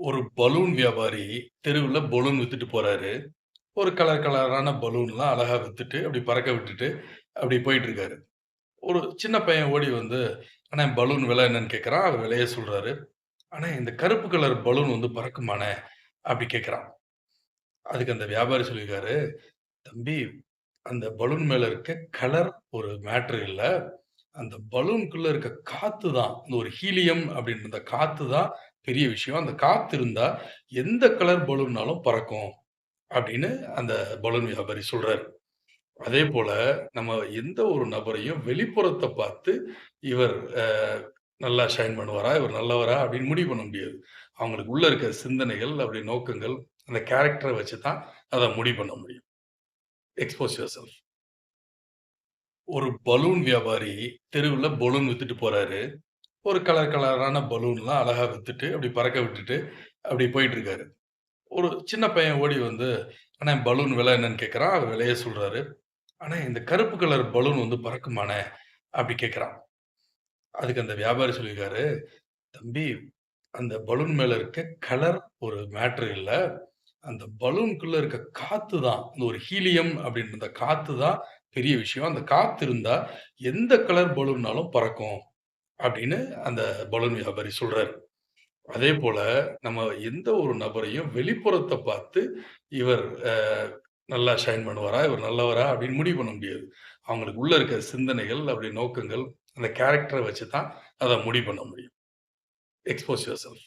ஒரு பலூன் வியாபாரி தெருவுல பலூன் வித்துட்டு போறாரு. ஒரு கலர் கலரான பலூன்லாம் அழகா வித்துட்டு, அப்படி பறக்க விட்டுட்டு, அப்படி போயிட்டு இருக்காரு. ஒரு சின்ன பையன் ஓடி வந்து, "அண்ணே பலூன் விலை என்னன்னு?" கேட்கறான். அவர் விலைய சொல்றாரு. "அண்ணே இந்த கருப்பு கலர் பலூன் வந்து பறக்குமாண்ணே?" அப்படி கேட்கறான். அதுக்கு அந்த வியாபாரி சொல்லியிருக்காரு, "தம்பி, அந்த பலூன் மேல இருக்க கலர் ஒரு மேட்டர் இல்ல. அந்த பலூனுக்குள்ள இருக்க காத்து தான். இந்த ஒரு ஹீலியம் அப்படின்ற அந்த காத்து தான் பெரிய விஷயம். அந்த காத்து இருந்தா எந்த கலர் பலூன்னாலும் பறக்கும்." அப்படின்னு அந்த பலூன் வியாபாரி சொல்றாரு. அதேபோல நம்ம எந்த ஒரு நபரையும் வெளிப்புறத்த பார்த்து, இவர் அ நல்லா ஷைன் பண்ணுவாரா? இவர் நல்லவரா? அப்படின்னு முடிவு பண்ண முடியாது. அவங்களுக்கு உள்ள இருக்க சிந்தனைகள், அவருடைய நோக்கங்கள், அந்த கேரக்டர வச்சு தான் அத முடிவு பண்ண முடியும். Expose yourself. ஒரு பலூன் வியாபாரி தெருவுல பலூன் வித்துட்டு போறாரு. ஒரு கலர் கலரான பலூன்லாம் அழகா வித்துட்டு, அப்படி பறக்க விட்டுட்டு, அப்படி போயிட்டு இருக்காரு. ஒரு சின்ன பையன் ஓடி வந்து, "அண்ணே பலூன் விலை என்னன்னு?" கேட்கறான். அவர் விலைய சொல்றாரு. "அண்ணே இந்த கருப்பு கலர் பலூன் வந்து பறக்குமாண்ணே?" அப்படி கேட்கறான். அதுக்கு அந்த வியாபாரி சொல்லியிருக்காரு, "தம்பி, அந்த பலூன் மேல இருக்க கலர் ஒரு மேட்டர் இல்ல. அந்த பலூனுக்குள்ள இருக்க காத்து தான். இந்த ஒரு ஹீலியம் அப்படின்ற அந்த காத்து தான் பெரிய விஷயம். அந்த காத்து இருந்தா எந்த கலர் பலூன்னாலும் பறக்கும்." அப்படின்னு அந்த பலூன் வியாபாரி சொல்றாரு. அதேபோல நம்ம எந்த ஒரு நபரையும் வெளிப்புறத்த பார்த்து, இவர் அ நல்லா ஷைன் பண்ணுவாரா? இவர் நல்லவரா? அப்படின்னு முடிவு பண்ண முடியாது. அவங்களுக்கு உள்ள இருக்க சிந்தனைகள், அவருடைய நோக்கங்கள், அந்த கேரக்டர வச்சு தான் அத முடிவு பண்ண முடியும். Expose yourself.